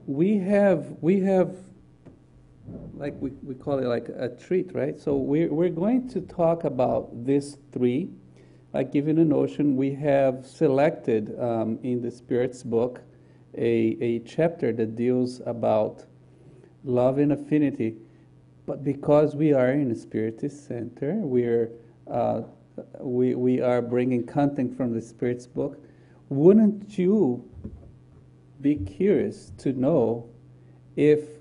we have like we call it like a treat, right? So we're going to talk about these three. Like given a notion, we have selected in the Spirit's book a chapter that deals about love and affinity. But because we are in a Spiritist center, uh, we are bringing content from the Spirit's book. Wouldn't you be curious to know if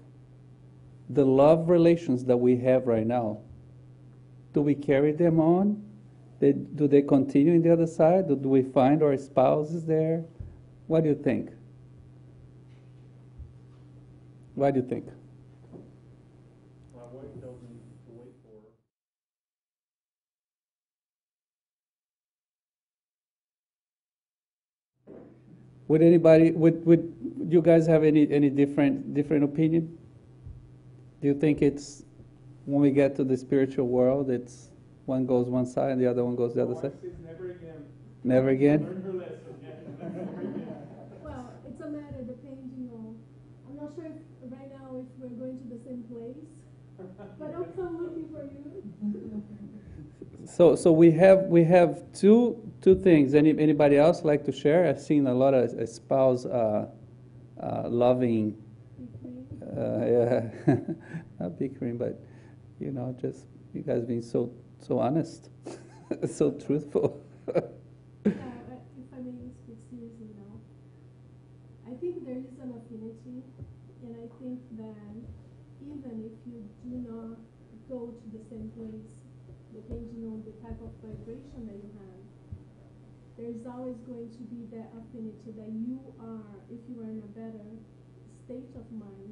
the love relations that we have right now, do we carry them on? Do they continue in the other side? Do we find our spouses there? What do you think? What do you think? My wife tells me to wait for her. Would you guys have any different opinion? Do you think it's when we get to the spiritual world, it's one goes one side and the other one goes the other side? Never again. Never again? Learn her lesson. Never again. Well, it's a matter depending on. I'm not sure if right now if we're going to the same place, but I'll come looking for you. So we have two things. Anybody else like to share? I've seen a lot of spouse loving. Yeah, not bickering, but just you guys being so honest, so truthful. If I may speak seriously now, I think there is an affinity, and I think that even if you do not go to the same place, depending on the type of vibration that you have, there is always going to be that affinity that you are, if you are in a better state of mind,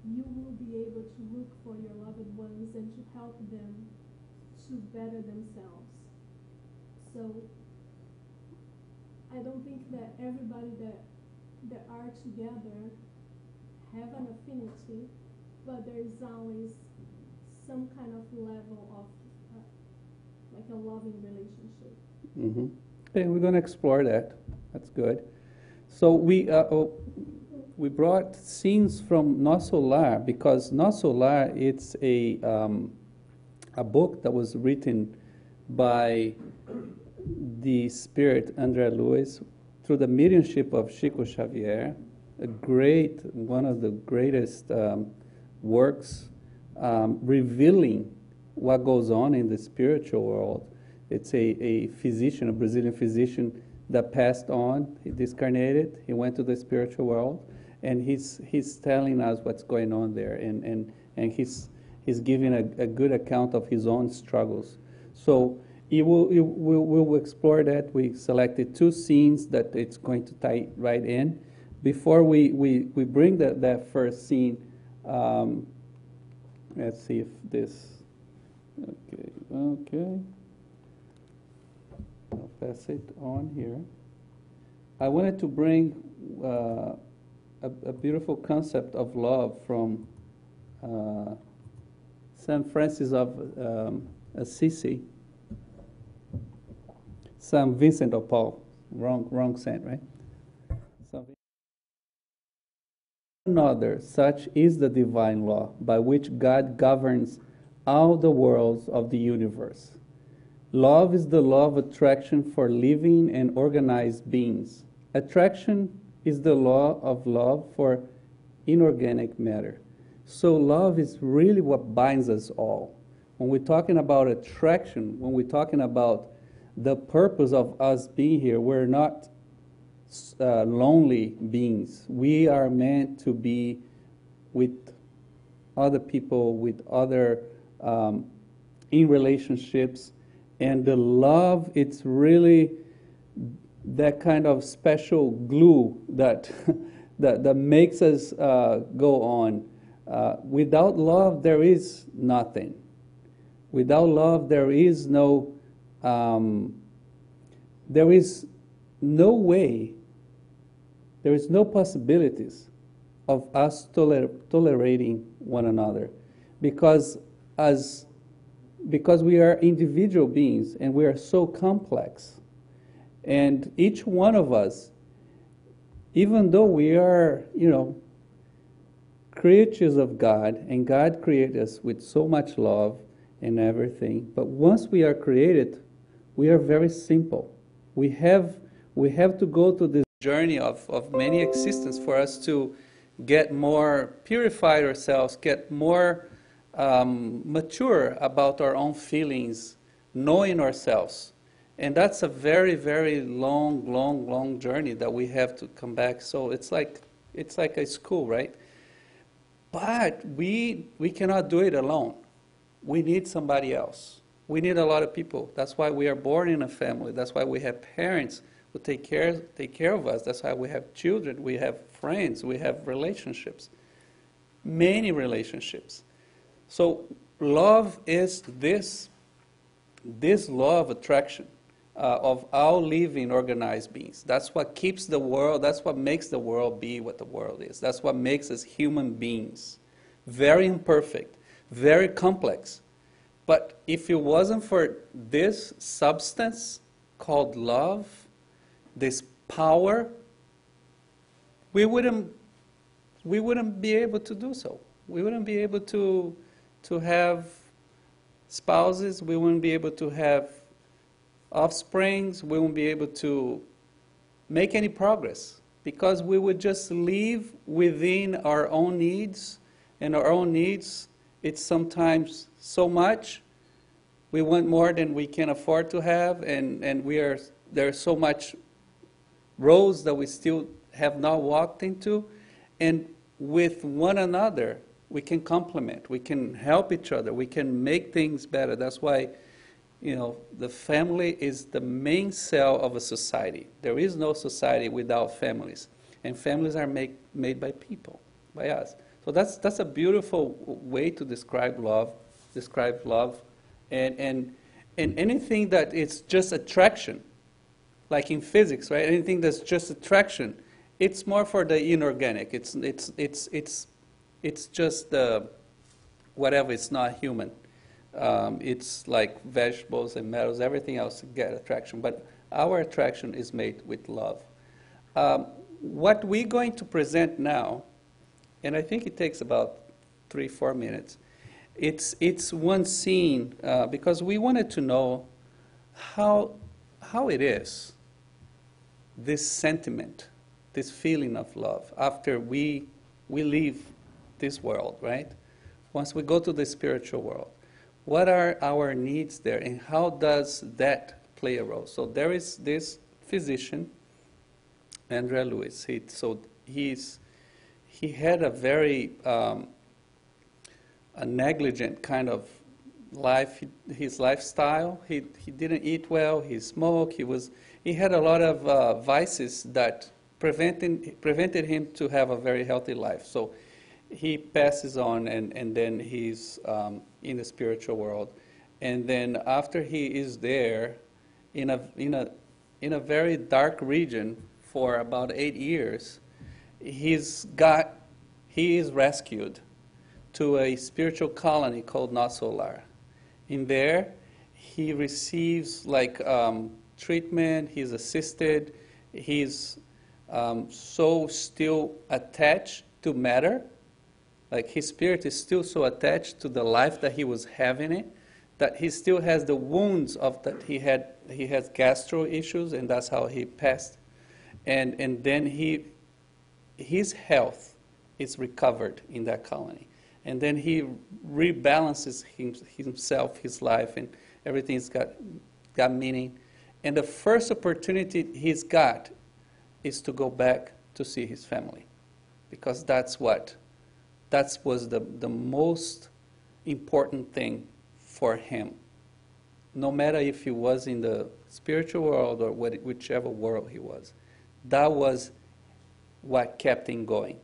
you will be able to look for your loved ones and to help them to better themselves. So I don't think that everybody that are together have an affinity, but there is always some kind of level of like a loving relationship. Mm-hmm. Okay, we're going to explore that. That's good. So we brought scenes from Nosso Lar because Nosso Lar, it's a book that was written by the spirit André Luiz through the mediumship of Chico Xavier, one of the greatest works revealing what goes on in the spiritual world. It's a physician, a Brazilian physician that passed on. He discarnated. He went to the spiritual world, and he's telling us what's going on there, and he's giving a good account of his own struggles. So we'll explore that. We selected two scenes that it's going to tie right in. Before we bring that first scene, let's see if this. Okay. I'll pass it on here. I wanted to bring a beautiful concept of love from St. Francis of Assisi. St. Vincent of Paul. Wrong saint, right? Another, such is the divine law by which God governs all the worlds of the universe. Love is the law of attraction for living and organized beings. Attraction is the law of love for inorganic matter. So love is really what binds us all. When we're talking about attraction, when we're talking about the purpose of us being here, we're not lonely beings. We are meant to be with other people, with other in relationships, and the love, it's really that kind of special glue that that makes us go on. Without love, there is nothing. Without love, there is no way. There is no possibilities of us tolerating one another, because we are individual beings and we are so complex. And each one of us, even though we are, creatures of God, and God created us with so much love and everything. But once we are created, we are very simple. We have we have to go to this journey of many existence for us to get more purified ourselves, get more mature about our own feelings, knowing ourselves. And that's a very, very long, long, long journey that we have to come back. So it's like a school, right? But we cannot do it alone. We need somebody else. We need a lot of people. That's why we are born in a family. That's why we have parents who take care of us. That's why we have children. We have friends. We have relationships. Many relationships. So love is this law of attraction of all living organized beings. That's what keeps the world, that's what makes the world be what the world is. That's what makes us human beings. Very imperfect, very complex. But if it wasn't for this substance called love, this power, we wouldn't be able to do so. We wouldn't be able to have spouses, we wouldn't be able to have offsprings, we won't be able to make any progress because we would just live within our own needs, and our own needs, it's sometimes so much. We want more than we can afford to have, and there's so much roads that we still have not walked into, and with one another, we can complement, we can help each other, we can make things better. That's why, the family is the main cell of a society. There is no society without families, and families are made by people, by us. So that's a beautiful way to describe love, and anything that is just attraction, like in physics, right? Anything that's just attraction, it's more for the inorganic. It's just whatever. It's not human. It's like vegetables and metals. Everything else get attraction, but our attraction is made with love. What we're going to present now, and I think it takes about 3-4 minutes. It's one scene because we wanted to know how it is, this sentiment, this feeling of love after we leave this world, right? Once we go to the spiritual world, what are our needs there, and how does that play a role? So there is this physician, Andrea Lewis. He had a very a negligent kind of life, his lifestyle. He didn't eat well. He smoked. He had a lot of vices that prevented him to have a very healthy life. So he passes on, and then he's in the spiritual world, and then after he is there in a very dark region for about 8 years, he is rescued to a spiritual colony called Not Solar. In there, he receives treatment. He's assisted. He's so still attached to matter. Like his spirit is still so attached to the life that he was having it, that he still has the wounds of that he has gastro issues, and that's how he passed. And then his health is recovered in that colony. And then he rebalances himself, his life, and everything's got meaning. And the first opportunity he's got is to go back to see his family, because that was the most important thing for him. No matter if he was in the spiritual world or whichever world he was, that was what kept him going.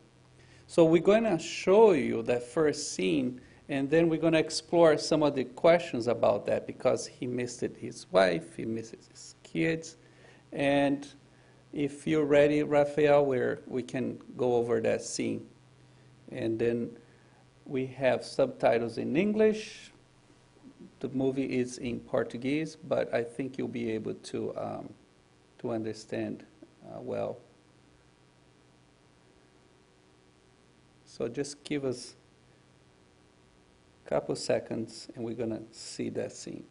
So we're going to show you that first scene, and then we're going to explore some of the questions about that, because he missed his wife, he missed his kids. And if you're ready, Raphael, we can go over that scene. And then we have subtitles in English. The movie is in Portuguese, but I think you'll be able to understand well. So just give us a couple seconds and we're going to see that scene.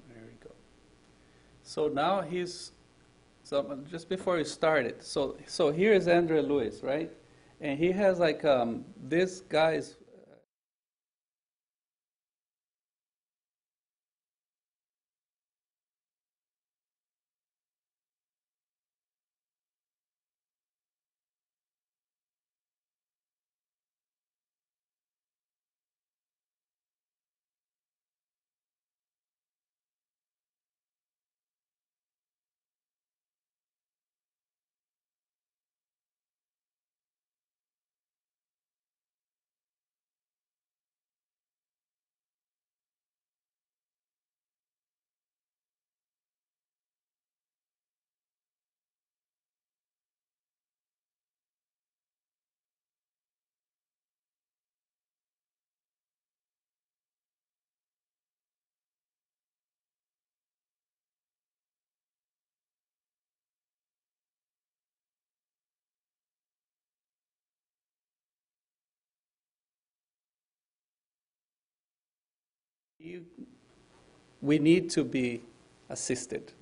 There we go. So now so just before we started, so here is Andrea Lewis, right? And he has like this guy's we need to be assisted.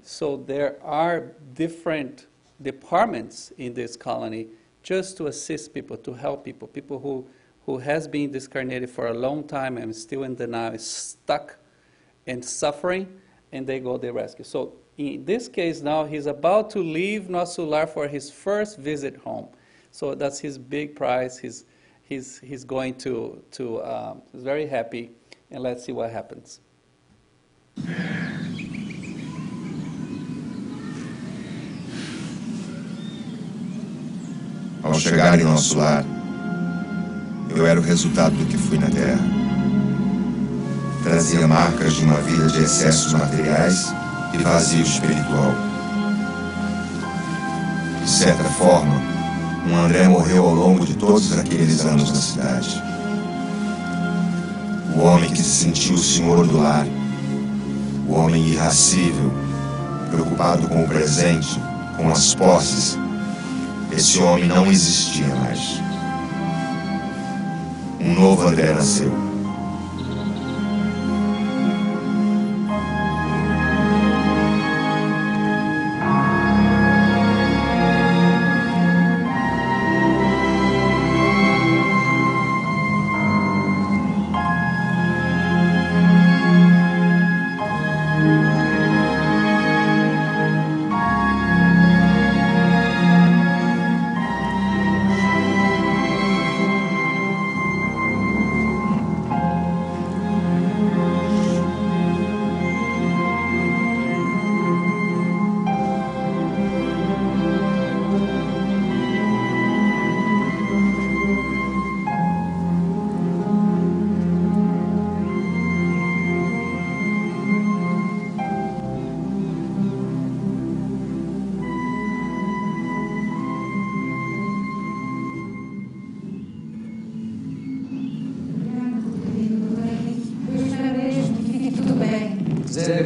So there are different departments in this colony just to assist people, to help people, people who has been discarnated for a long time and still in denial, is stuck and suffering, and they rescue. So in this case now, he's about to leave Nosso Lar for his first visit home. So that's his big prize. He's going to he's very happy, and let's see what happens. Ao chegar em nosso lar, eu era o resultado do que fui na Terra. Trazia marcas de uma vida de excessos materiais e vazio espiritual. De certa forma, André morreu ao longo de todos aqueles anos na cidade. O homem que se sentiu o senhor do lar, o homem irracível, preocupado com o presente, com as posses, esse homem não existia mais. Um novo André nasceu.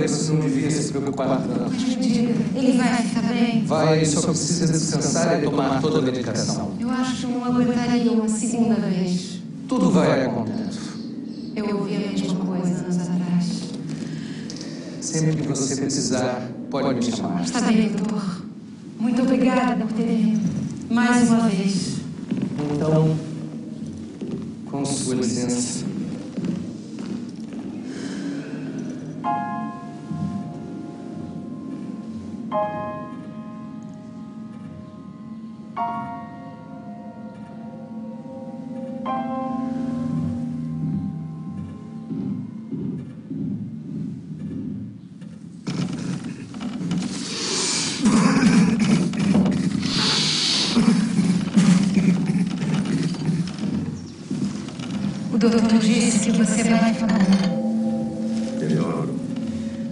Você não devia se preocupar tanto. Me diga, ele vai ficar bem? Vai, ele só precisa descansar e tomar toda a medicação. Eu acho que não aguentaria uma segunda vez. Tudo vai acontecendo. Eu ouvi a mesma coisa anos atrás. Sempre que você precisar, pode me chamar. Está bem, doutor. Muito obrigada por ter vindo. Mais uma vez. Então, com sua licença. O doutor disse que você vai ficar bem. Melhor.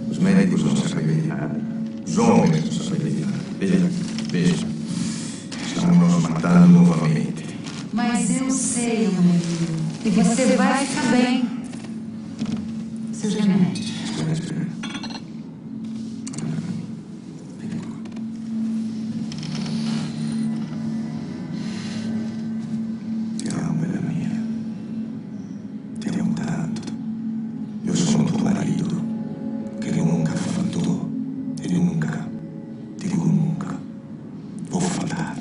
Os médicos não sabem de nada. Os homens não sabem de nada. Veja, veja. Estão nos matando novamente. Mas eu sei, Amorim. E você vai ficar bem. Seus remédios. Espera, espera. Te amo, bela minha. Te amo tanto. Eu sou tu marido, que nunca faltou. E nunca, digo nunca, vou faltar.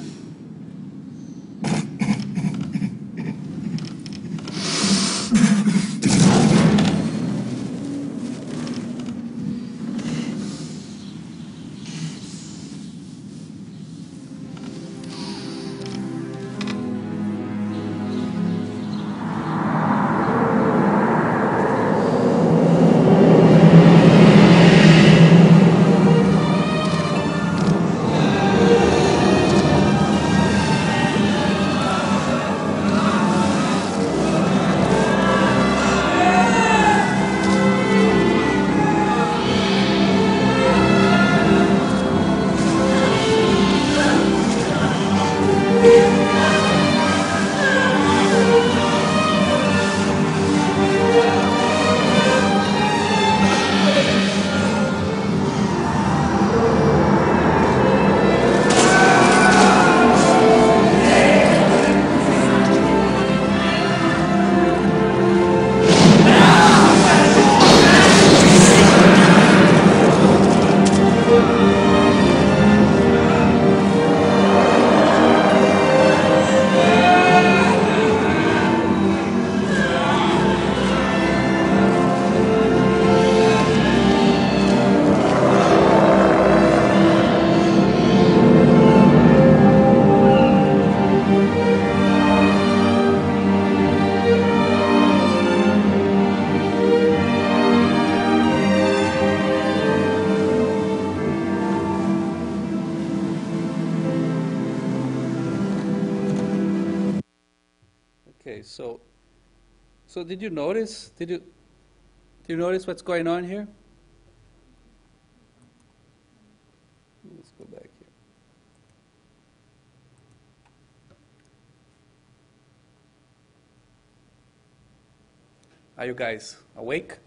Okay, so did you notice? Did you notice what's going on here? Let's go back here. Are you guys awake?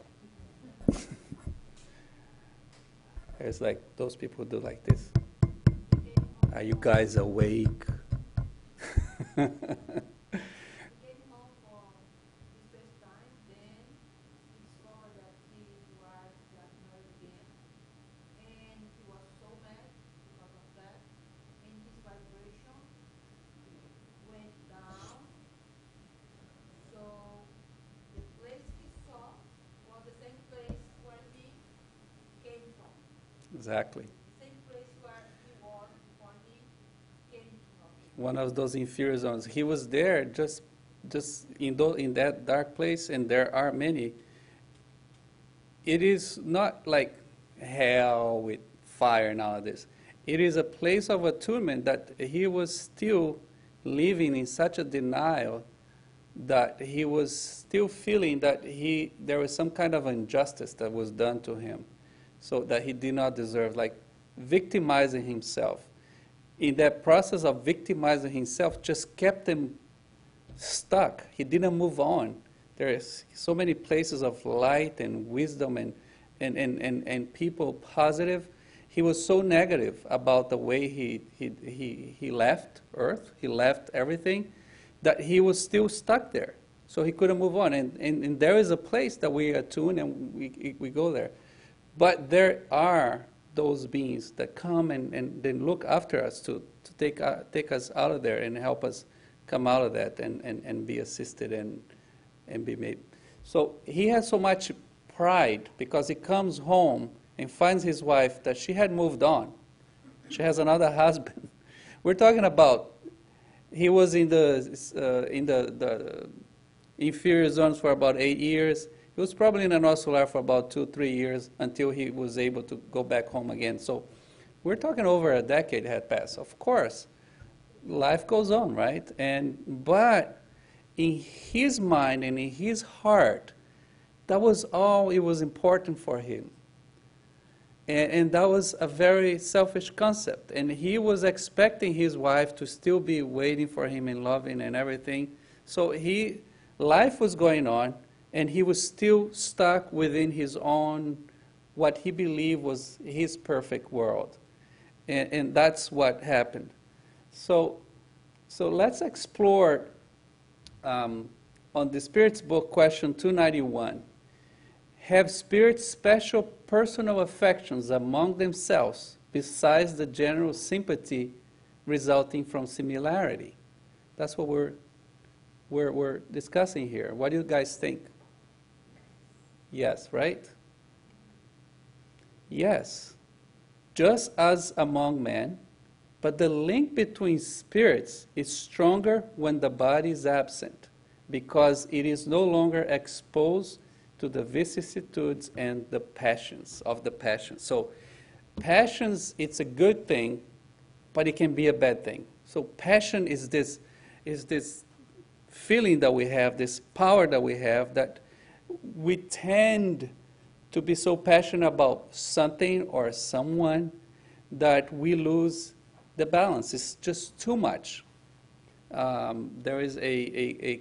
It's like those people who do like this. Are you guys awake? Exactly. One of those inferior zones. He was there just in that dark place, and there are many. It is not like hell with fire and all of this. It is a place of attunement that he was still living in such a denial that he was still feeling that there was some kind of injustice that was done to him, so that he did not deserve, like victimizing himself. In that process of victimizing himself, just kept him stuck. He didn't move on. There is so many places of light and wisdom and people positive. He was so negative about the way he left Earth, he left everything, that he was still stuck there. So he couldn't move on. And there is a place that we attune and we go there. But there are those beings that come and then look after us to take us out of there and help us come out of that and be assisted and be made. So he has so much pride because he comes home and finds his wife that she had moved on. She has another husband. We're talking about he was in the inferior zones for about 8 years. He was probably in a nosso lar for about 2-3 years until he was able to go back home again. So we're talking over a decade had passed. Of course, life goes on, right? But in his mind and in his heart, that was all it was important for him. And that was a very selfish concept. And he was expecting his wife to still be waiting for him and loving and everything. So life was going on, and he was still stuck within his own, what he believed was his perfect world. And that's what happened. So let's explore on the Spirit's book, question 291. Have spirits special personal affections among themselves besides the general sympathy resulting from similarity? That's what we're discussing here. What do you guys think? Yes, right? Yes. Just as among men, but the link between spirits is stronger when the body is absent, because it is no longer exposed to the vicissitudes and the passions of the passions. So passions, it's a good thing, but it can be a bad thing. So passion is this feeling that we have, this power that we have, that we tend to be so passionate about something or someone that we lose the balance. It's just too much. There is a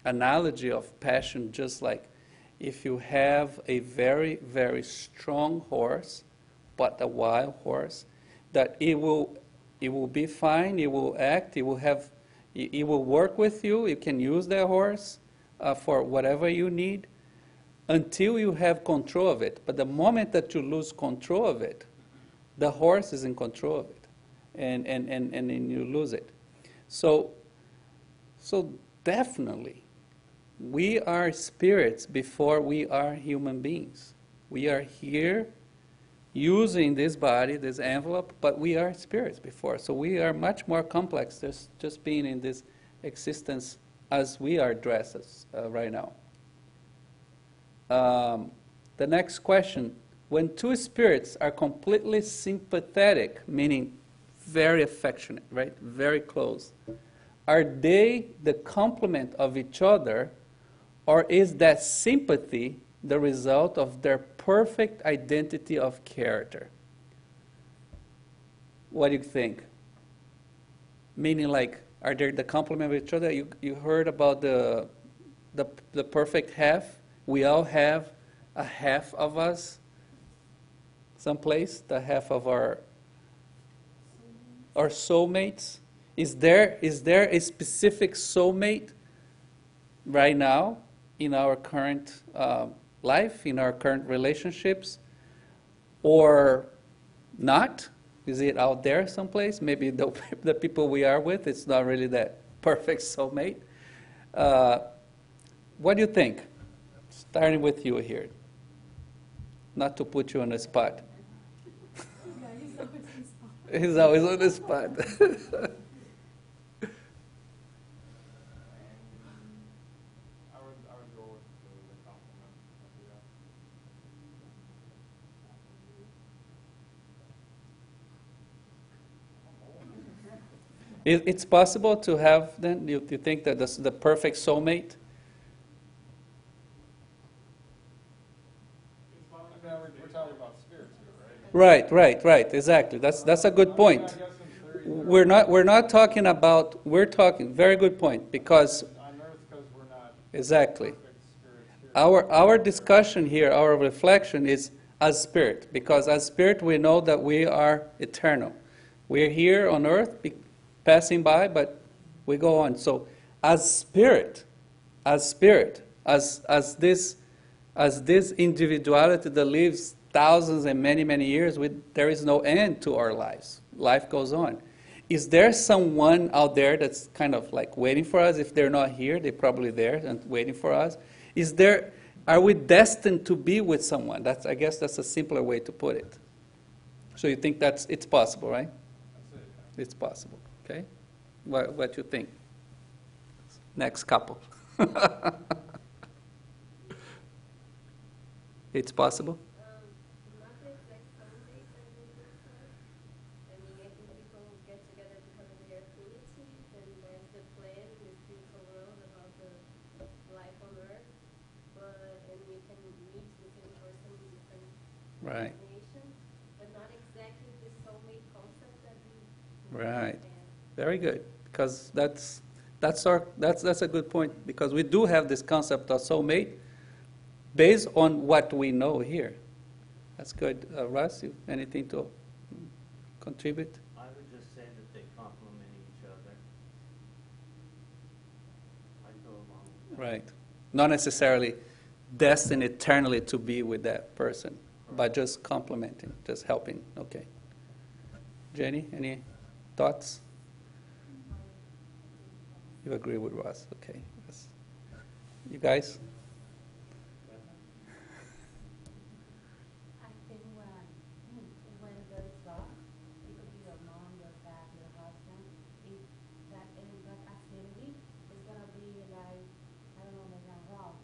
analogy of passion, just like if you have a very, very strong horse, but a wild horse, that it will be fine, it will act, it will work with you, you can use that horse for whatever you need until you have control of it. But the moment that you lose control of it, the horse is in control of it, and then you lose it. So definitely, we are spirits before we are human beings. We are here using this body, this envelope, but we are spirits before. So we are much more complex just being in this existence as we are dressed as, right now. The next question, when two spirits are completely sympathetic, meaning very affectionate, right, very close, are they the complement of each other, or is that sympathy the result of their perfect identity of character? What do you think? Meaning, like, are they the complement of each other? You heard about the perfect half? We all have a half of us someplace, the half of our soulmates. Is there a specific soulmate right now in our current life, in our current relationships, or not? Is it out there someplace? Maybe the people we are with, it's not really that perfect soulmate. What do you think? Starting with you here. Not to put you on the spot. Yeah, he's always on the spot. He's always on the spot. I would go with the compliment. It's possible to have, then, you think that this is the perfect soulmate? We're talking about spirits here, right? Right, exactly. That's a good point. I guess in theory, We're not talking about, we're talking, very good point, because on Earth, because we're not exactly. perfect spirits here. Our discussion here, our reflection is as spirit, because as spirit we know that we are eternal. We're here on earth, passing by, but we go on. So as spirit, as this individuality that lives thousands and many, many years, there is no end to our lives. Life goes on. Is there someone out there that's kind of like waiting for us? If they're not here, they're probably there and waiting for us. Are we destined to be with someone? I guess that's a simpler way to put it. So you think it's possible, right? That's it, yeah. It's possible. Okay? What you think? Next couple. It's possible? Not the exact somedays I would think so. I mean, I think people get together because of their affinity, and there's the plan in the spiritual world about the life on earth, and we can meet the same person in different Right. Right. Very good. Because that's a good point. Because we do have this concept of soulmate based on what we know here. That's good. Russ, anything to contribute? I would just say that they complement each other. I go along with that. Right. Not necessarily destined eternally to be with that person, but just complementing, just helping. Okay. Jenny, any thoughts? You agree with Russ? Okay. Yes. You guys? I think when there is love, it could be your mom, your dad, your husband. If that and that affinity is gonna be like, I don't know, maybe I'm wrong.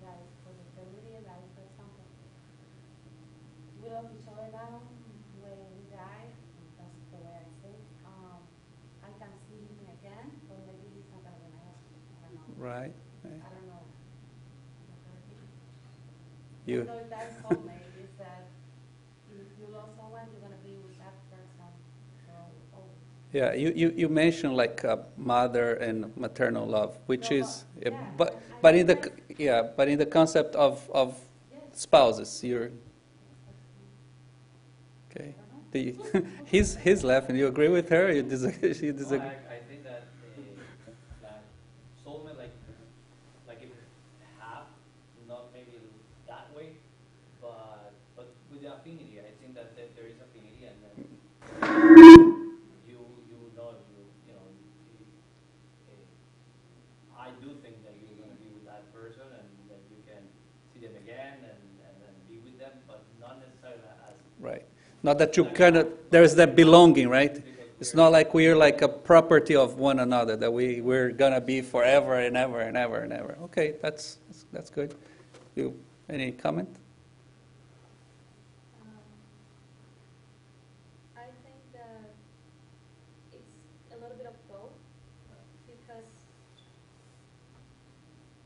Like for the family, like for example, we love each other now. When we die, that's the way I think. I can see him again, but maybe he's not gonna be my husband. I don't know. Right. I don't know. You. So that's soulmate is that if you love someone, you're gonna be with that person for always. Yeah, you mentioned like mother and maternal love, which No, is, but- yeah, but I in the but in the concept of Yes. spouses, you're okay. Do you, he's laughing. You agree with her? You disagree? She No, disagree? I think that soulmate, like if half, not maybe that way, but with the affinity, I think that there is affinity, and then I do think that you're going to be with that person, and that you can see them again, and then be with them, but not necessarily as Right. Not that you kind of, there's that belonging, right? It's not like we're like a property of one another, that we're going to be forever and ever and ever and ever. Okay, that's good. You, any comment? I think that it's a little bit of both because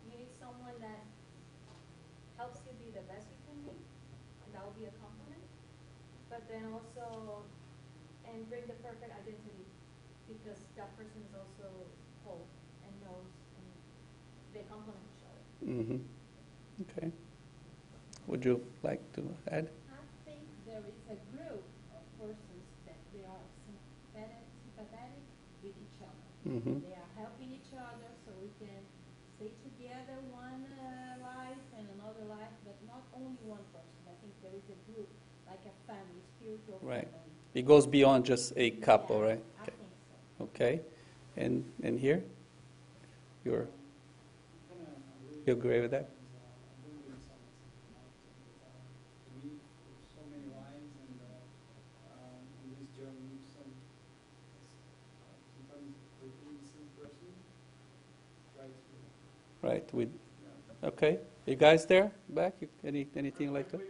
you need someone that helps you be the best you can be, and that will be a compliment. But then also, and bring the perfect identity because that person is also whole and knows, and they complement each other. Mm-hmm. Okay. Would you like to add? I think there is a group of persons that they are sympathetic with each other. Mm-hmm. They are helping each other so we can stay together one life and another life, but not only one person. I think there is a group, like a family, spiritual Right. family. It goes beyond just a couple, Yeah, right? I Okay. think so. Okay. And here? You agree with that? I don't believe so much in love. To me, there's so many lives, and on this journey, sometimes within the same person, try to. Right. Yeah. Okay. You guys there? Back? Anything like that?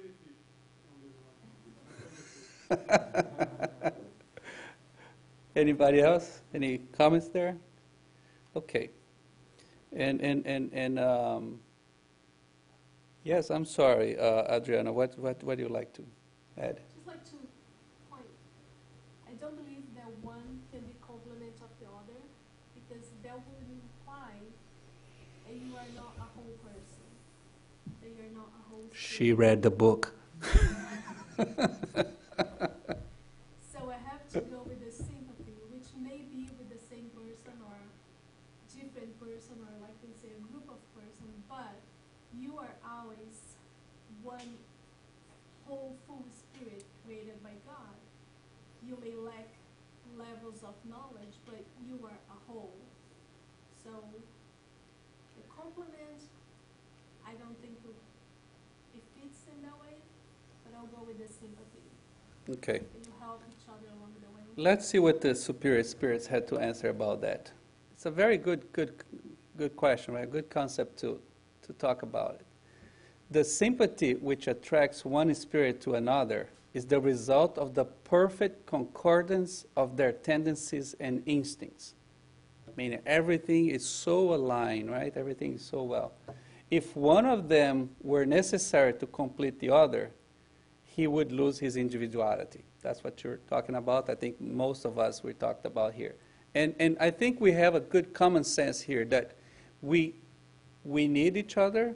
Anybody else? Any comments there? Okay. And yes, I'm sorry, Adriana. What do you like to add? Just like to point, I don't believe that one can be complement of the other because that would imply that you are not a whole person, that you're not a whole She spirit. read the book. So I have to go with the sympathy, which may be with the same person or different person or like they say a group of person, but you are always one whole full spirit created by God. You may lack levels of knowledge, but you are a whole. So the complement, I don't think it fits in that way, but I'll go with the sympathy. Okay. You help each other along the way. Let's see what the superior spirits had to answer about that. It's a very good question, right? Good concept to talk about it. The sympathy which attracts one spirit to another is the result of the perfect concordance of their tendencies and instincts. Meaning everything is so aligned, right? Everything is so well. If one of them were necessary to complete the other, he would lose his individuality. that's what you're talking about. I think most of us, we talked about here. And I think we have a good common sense here that we need each other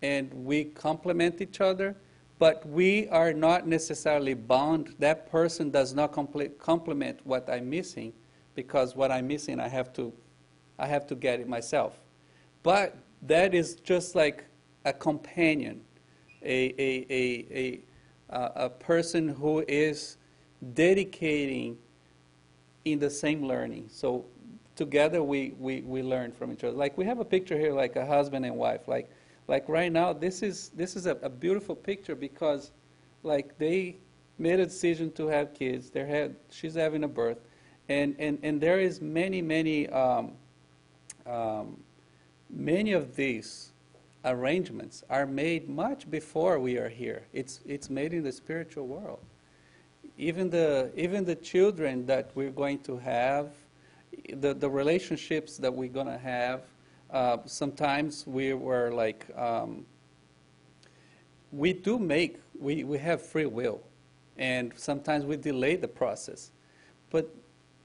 and we complement each other, but we are not necessarily bound. That person does not complement what I'm missing, because what I'm missing, I have to get it myself. But that is just like a companion, a person who is dedicating in the same learning. So together we learn from each other. Like we have a picture here, like a husband and wife. Like right now, this is a beautiful picture because like they made a decision to have kids. She's having a birth, and there is many of these arrangements are made much before we are here. It's made in the spiritual world. Even the children that we're going to have, the relationships that we're going to have, sometimes we were like, we have free will, and sometimes we delay the process. But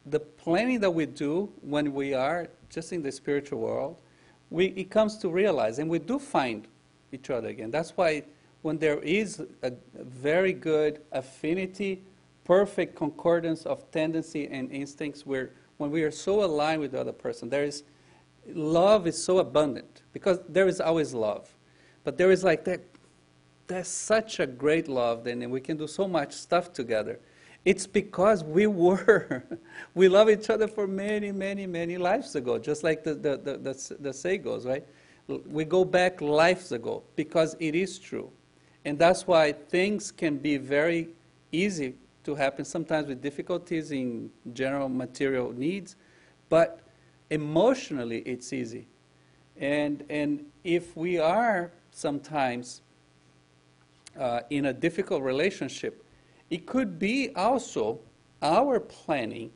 the planning that we do when we are just in the spiritual world, it comes to realize, and we do find each other again. That's why when there is a very good affinity, perfect concordance of tendency and instincts, when we are so aligned with the other person, love is so abundant, because there is always love. But there is like that, there's such a great love, then, and we can do so much stuff together. It's because we love each other for many lives ago, just like the say goes, right? We go back lives ago, because it is true. And that's why things can be very easy to happen, sometimes with difficulties in general material needs, but emotionally it's easy. And if we are sometimes in a difficult relationship, it could be also our planning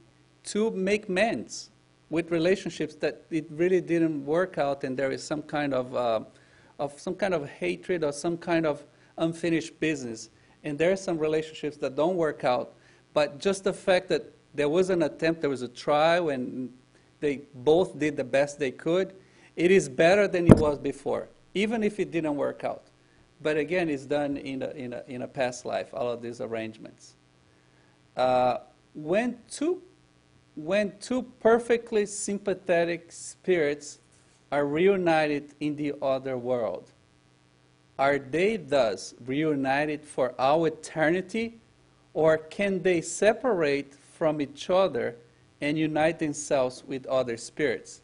to make amends with relationships that it really didn't work out, and there is some kind of hatred or some kind of unfinished business. And there are some relationships that don't work out, but just the fact that there was an attempt, there was a trial, and they both did the best they could, it is better than it was before, even if it didn't work out. But again, it's done in a past life, all of these arrangements. When two perfectly sympathetic spirits are reunited in the other world, are they thus reunited for our eternity, or can they separate from each other and unite themselves with other spirits?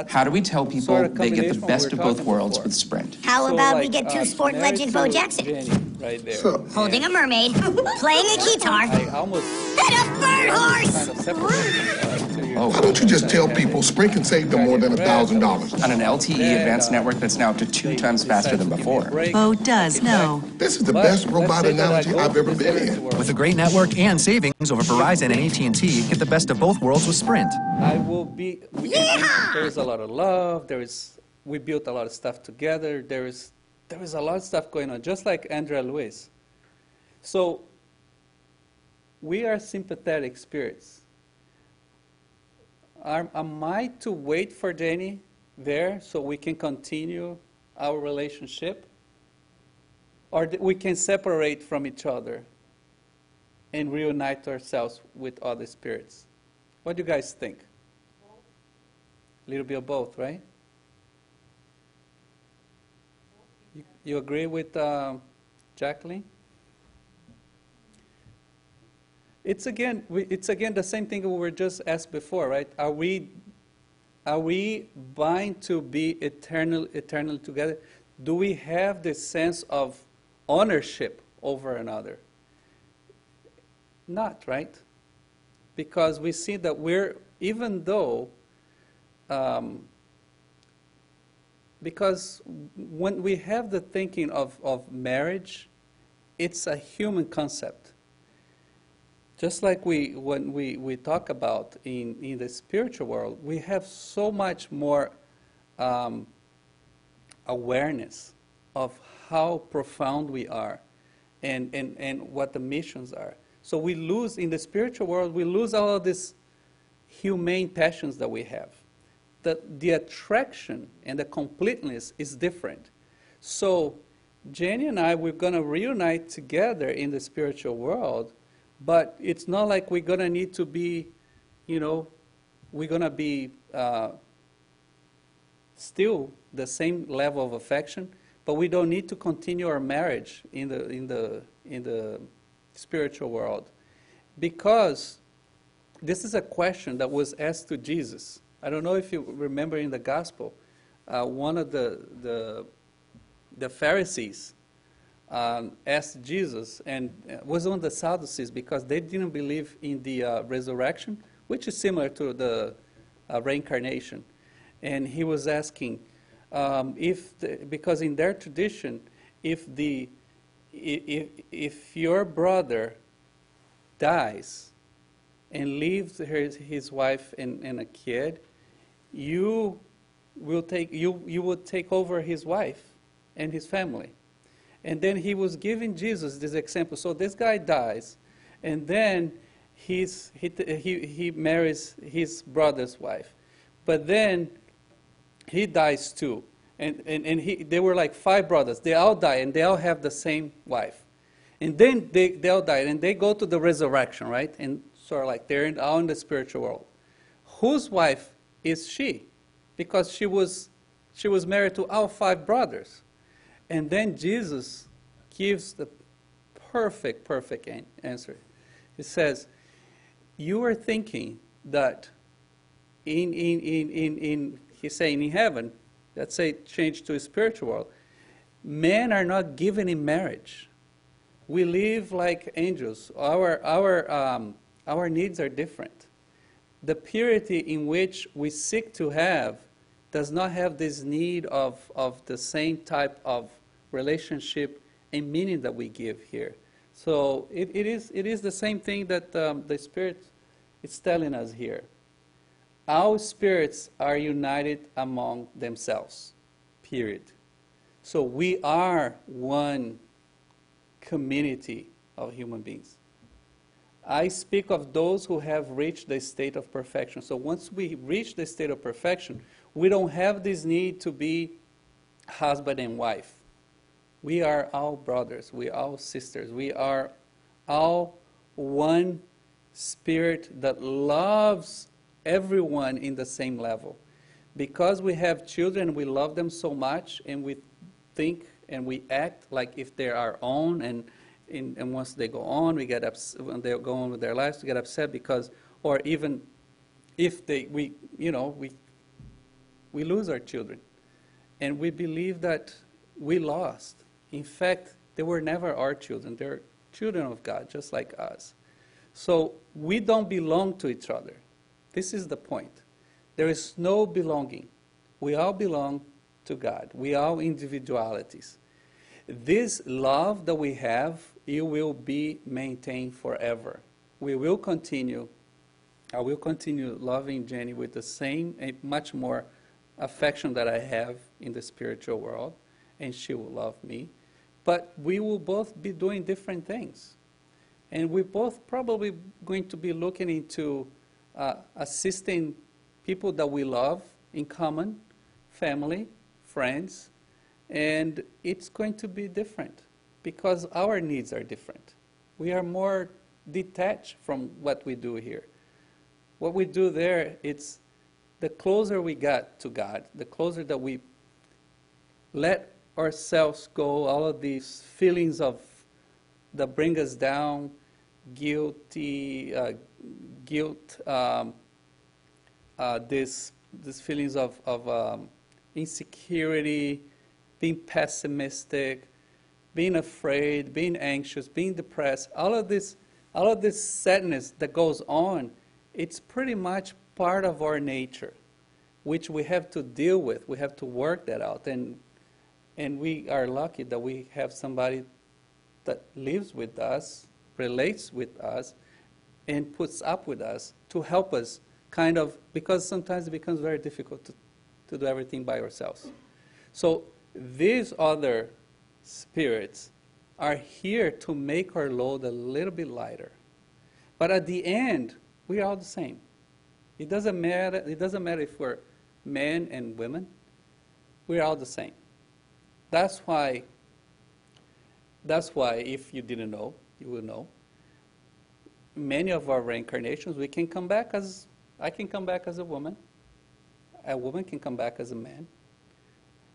How do we tell people they get the best of both worlds with Sprint? How about we get to sport legend Bo Jackson? Right there. Holding a mermaid, playing a guitar, and a bird horse! Why don't you just tell people Sprint can save them more than $1,000? On an LTE advanced network that's now up to 2 times faster than before. Bo does know. This is the best robot analogy I've ever been in. With a great network and savings over Verizon and AT&T, get the best of both worlds with Sprint. There is a lot of love. We built a lot of stuff together. There is a lot of stuff going on, just like Andrea Luis. So we are sympathetic spirits. Am I to wait for Jenny there so we can continue our relationship? Or we can separate from each other and reunite ourselves with other spirits? What do you guys think? A little bit of both, right? You agree with Jacqueline? It's again the same thing we were just asked before, right? Are we bound to be eternal together? Do we have this sense of ownership over another? Not, right? Because we see that because when we have the thinking of marriage, it's a human concept. Just like when we talk about in the spiritual world, we have so much more awareness of how profound we are and what the missions are. So we lose, in the spiritual world, we lose all of these humane passions that we have. The attraction and the completeness is different. So Jenny and I, we're going to reunite together in the spiritual world, but it's not like we're going to need to be, we're going to be still the same level of affection, but we don't need to continue our marriage in the spiritual world, because this is a question that was asked to Jesus. I don't know if you remember in the gospel, one of the Pharisees asked Jesus, and was on the Sadducees because they didn't believe in the resurrection, which is similar to the reincarnation. And he was asking because in their tradition, if your brother dies and leaves his wife and a kid, you would take over his wife and his family. And then he was giving Jesus this example. So this guy dies, and then he marries his brother's wife, but then he dies too. And they were like 5 brothers. They all die, and they all have the same wife. And then they all die, and they go to the resurrection, right? And sort of like they're all in the spiritual world. Whose wife is she? Because she was married to all 5 brothers. And then Jesus gives the perfect answer. He says, you are thinking that he's saying in heaven, let's say change to a spiritual world, men are not given in marriage. We live like angels. Our needs are different. The purity in which we seek to have does not have this need of the same type of relationship and meaning that we give here. So it is the same thing that the Spirit is telling us here. Our spirits are united among themselves, period. So we are one community of human beings. I speak of those who have reached the state of perfection. So once we reach the state of perfection, we don't have this need to be husband and wife. We are all brothers. We are all sisters. We are all one spirit that loves everyone in the same level. Because we have children, we love them so much, and we think and we act like if they're our own, and once they go on, we get upset. When they go on with their lives, we get upset because, or even if we lose our children, and we believe that we lost. In fact, they were never our children. They're children of God, just like us. So we don't belong to each other. This is the point. There is no belonging. We all belong to God. We are individualities. This love that we have, it will be maintained forever. We will continue. I will continue loving Jenny with the same and much more affection that I have in the spiritual world, and she will love me. But we will both be doing different things. And we're both probably going to be looking into assisting people that we love in common, family, friends, and it's going to be different because our needs are different. We are more detached from what we do here. What we do there, it's the closer we got to God, the closer that we let ourselves go, all of these feelings that bring us down, guilt, these feelings of insecurity, being pessimistic, being afraid, being anxious, being depressed, all of this sadness that goes on, it's pretty much part of our nature, which we have to deal with. We have to work that out. And we are lucky that we have somebody that lives with us, relates with us, and puts up with us to help us kind of, because sometimes it becomes very difficult to do everything by ourselves. So these other spirits, are here to make our load a little bit lighter. But at the end, we are all the same. It doesn't matter if we're men and women. We're all the same. That's why, if you didn't know, you will know. Many of our reincarnations, I can come back as a woman. A woman can come back as a man.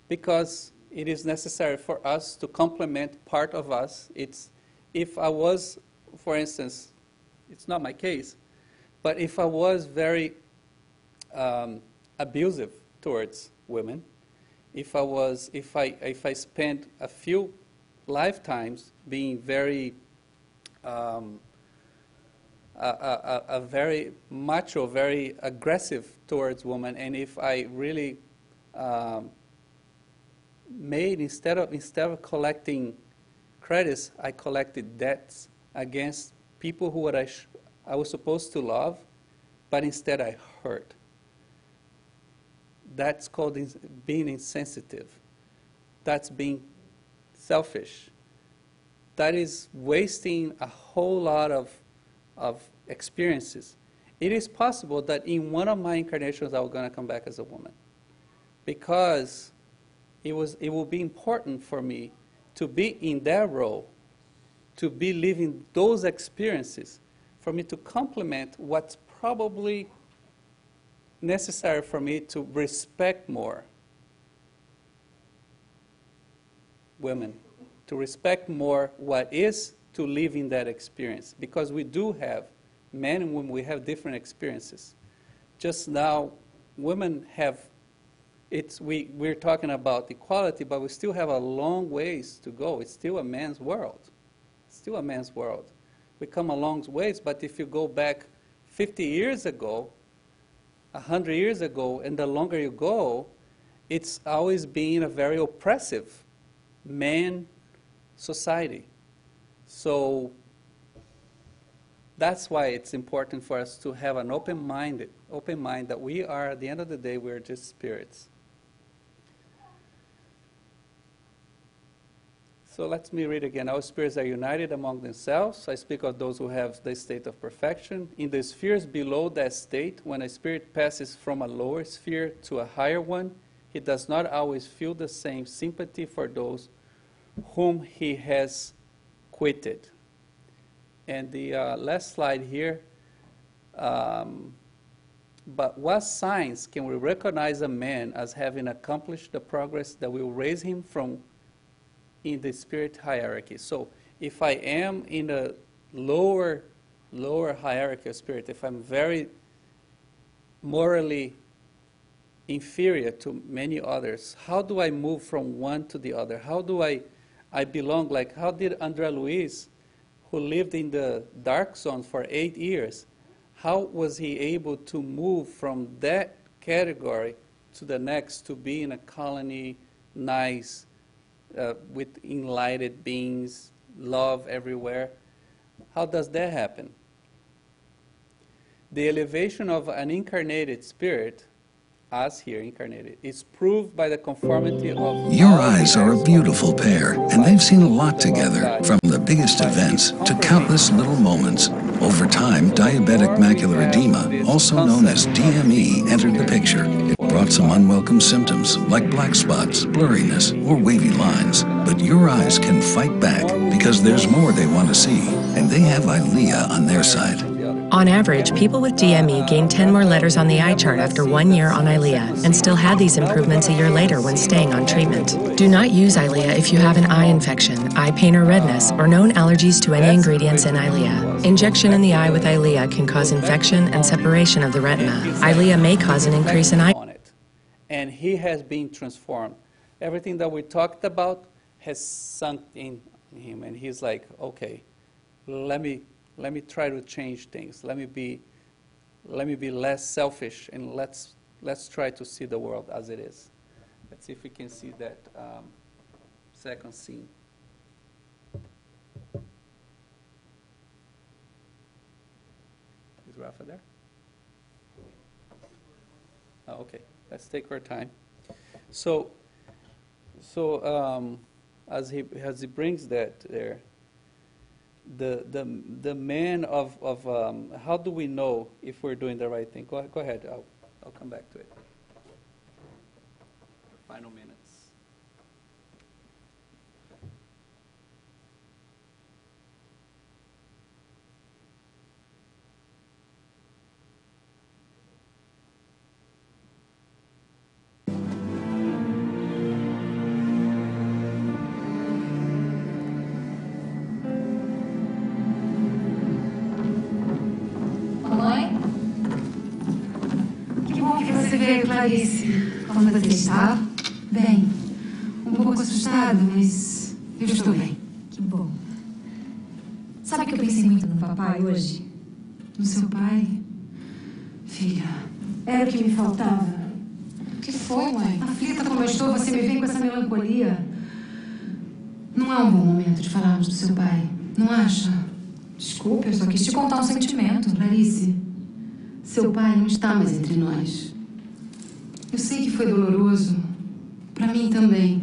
Because it is necessary for us to complement part of us. If I was, for instance, it's not my case, but if I was very abusive towards women, if I spent a few lifetimes being very a very macho, very aggressive towards women, and if I really made instead of collecting credits, I collected debts against people who I was supposed to love, but instead I hurt. That's called being insensitive. That's being selfish. That is wasting a whole lot of experiences. It is possible that in one of my incarnations I was going to come back as a woman, because it will be important for me to be in that role, to be living those experiences, for me to complement what's probably necessary for me to respect more women, to respect more what is to live in that experience. Because we do have, men and women, we have different experiences. Just now, women have, we're talking about equality, but we still have a long ways to go. It's still a man's world. It's still a man's world. We come a long ways, but if you go back 50 years ago, 100 years ago, and the longer you go, it's always been a very oppressive man society. So that's why it's important for us to have an open mind that we are, at the end of the day, we're just spirits. So let me read again. All spirits are united among themselves. I speak of those who have the state of perfection. In the spheres below that state, when a spirit passes from a lower sphere to a higher one, he does not always feel the same sympathy for those whom he has quitted. And the last slide here. But what signs can we recognize a man as having accomplished the progress that will raise him from in the spirit hierarchy? So if I am in the lower hierarchy of spirit, if I'm very morally inferior to many others, how do I move from one to the other? How do I belong? Like, how did André Luiz, who lived in the dark zone for 8 years, how was he able to move from that category to the next, to be in a colony, nice, with enlightened beings, love everywhere? How does that happen? The elevation of an incarnated spirit, us here incarnated, is proved by the conformity of... Your eyes are a beautiful pair, and they've seen a lot together, from the biggest events to countless little moments. Over time, diabetic macular edema, also known as DME, entered the picture. It brought some unwelcome symptoms, like black spots, blurriness, or wavy lines. But your eyes can fight back, because there's more they want to see, and they have ILEA on their side. On average, people with DME gain 10 more letters on the eye chart after 1 year on ILEA and still had these improvements a year later when staying on treatment. Do not use ILEA if you have an eye infection, eye pain or redness, or known allergies to any ingredients in ILEA. Injection in the eye with ILEA can cause infection and separation of the retina. ILEA may cause an increase in eye. And he has been transformed. Everything that we talked about has sunk in him, and he's like, okay, let me try to change things. Let me be less selfish, and let's try to see the world as it is. Let's see if we can see that second scene. Is Rafa there? Oh, okay. Let's take our time. So as he brings that there. The man of how do we know if we're doing the right thing? Go ahead. I'll come back to it. Final minutes. Você veio, Clarice. Como você está? Bem. Um pouco assustada, mas eu estou bem. Que bom. Sabe que eu pensei muito no papai hoje? No seu pai? Filha, era o que me faltava. O que foi, mãe? Aflita como eu estou, você me vem com essa melancolia. Não é um bom momento de falarmos do seu pai, não acha? Desculpe, eu só quis te contar um sentimento. Clarice, seu pai não está mais entre nós. Eu sei que foi doloroso. Para mim também.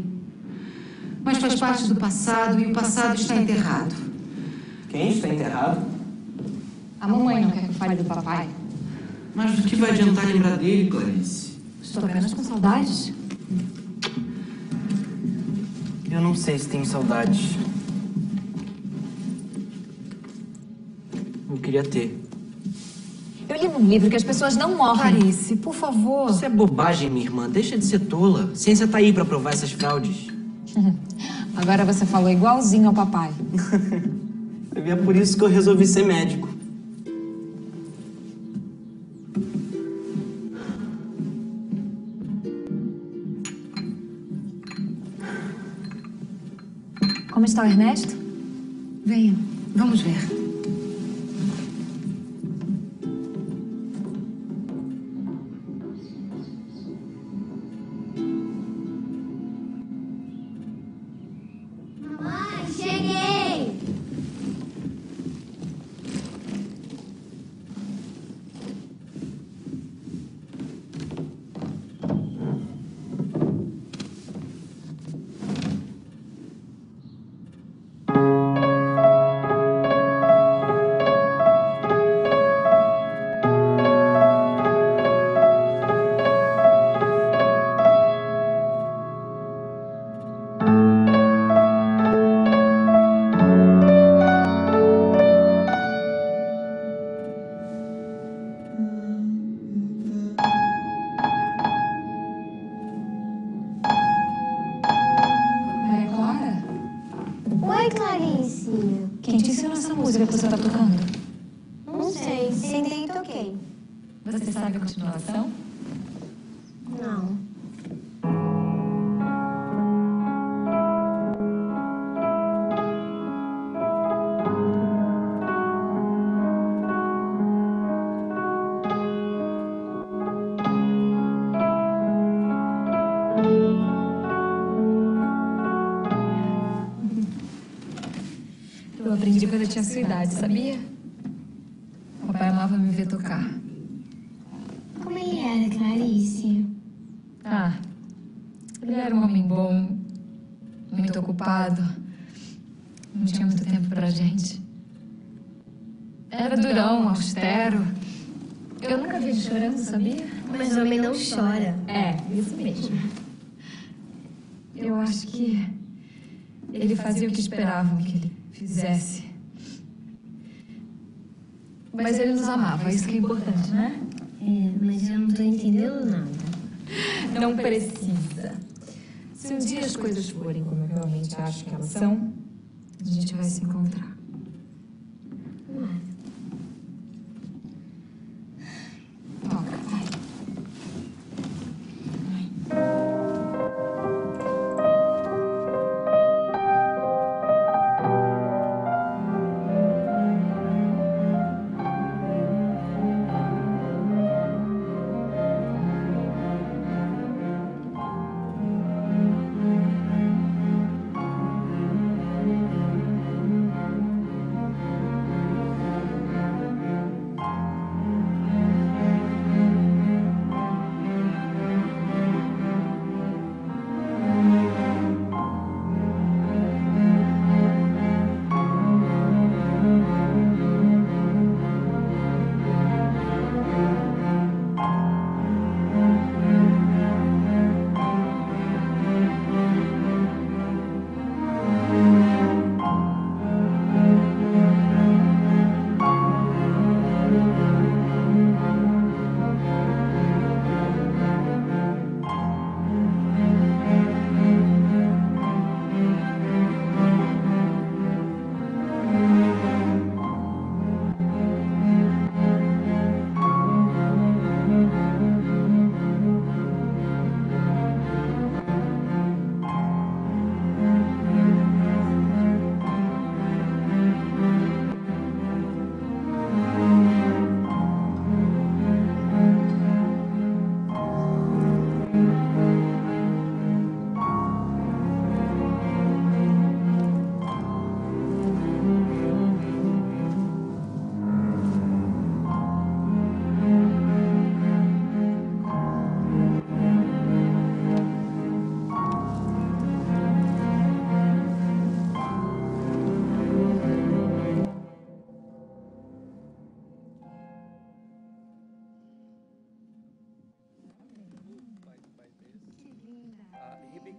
Mas faz parte do passado e o passado está enterrado. Quem está enterrado? A mamãe não quer que eu fale do papai. Mas do que vai adiantar lembrar dele, Clarice? Estou apenas com saudades. Eu não sei se tenho saudades. Eu queria ter. Eu li num livro que as pessoas não morrem. Clarice, por favor. Isso é bobagem, minha irmã. Deixa de ser tola. Ciência tá aí pra provar essas fraudes. Agora você falou igualzinho ao papai. É por isso que eu resolvi ser médico. Como está o Ernesto? Venha, vamos ver. Que você está tocando? Não sei, sentei e toquei. Você sabe a continuação? Não. Eu aprendi quando eu tinha sua idade, sabia? Papai amava me ver tocar. Como ele era, Clarice? Ele era um homem bom, muito ocupado. Não tinha muito tempo pra gente. Era durão, austero. Eu nunca vi ele chorando, sabia? Mas o homem não chora. É, isso mesmo. Eu acho que ele fazia o que esperavam que ele fizesse. Mas ele nos amava, isso que é importante, né? Mas eu não tô entendendo nada. Não precisa. Se um dia as coisas forem como eu realmente acho que elas são, a gente vai se encontrar. Toca, vai.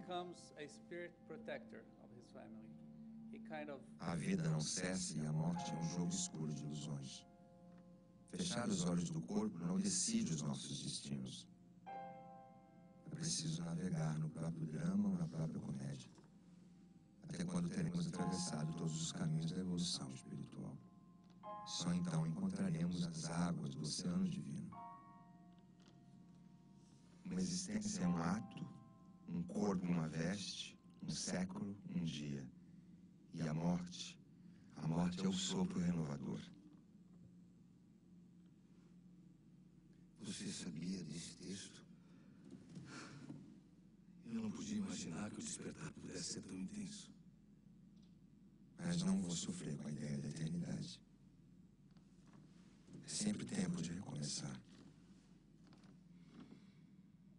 becomes a spirit protector of his family. He kind of A vida não cessa e a morte é um jogo escuro de ilusões. Fechar os olhos do corpo não decide os nossos destinos. É preciso navegar no próprio drama ou na própria comédia, até quando teremos atravessado todos os caminhos da evolução espiritual. Só então encontraremos as águas do oceano divino. Uma existência é um ato, um corpo, uma veste, um século, um dia. E a morte é o sopro renovador. Você sabia desse texto? Eu não podia imaginar que o despertar pudesse ser tão intenso. Mas não vou sofrer com a ideia da eternidade. É sempre tempo de recomeçar.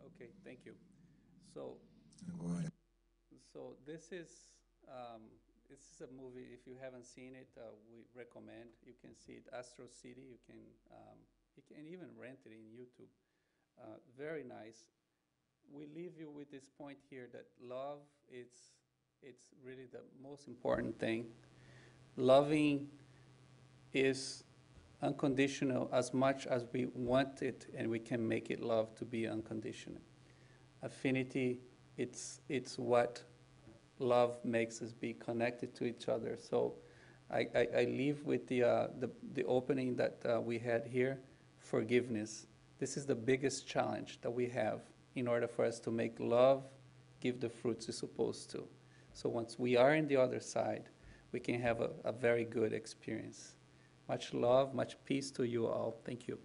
Okay, thank you. So, Agora, this is a movie. If you haven't seen it, we recommend. You can see it, Astro City. You can even rent it in YouTube. Very nice. We leave you with this point here that love it's really the most important thing. Loving is unconditional as much as we want it, and we can make it love to be unconditional. Affinity, it's what love makes us be connected to each other. So I leave with the opening that we had here, forgiveness. This is the biggest challenge that we have in order for us to make love give the fruits it's supposed to. So once we are in the other side, we can have a very good experience. Much love, much peace to you all. Thank you.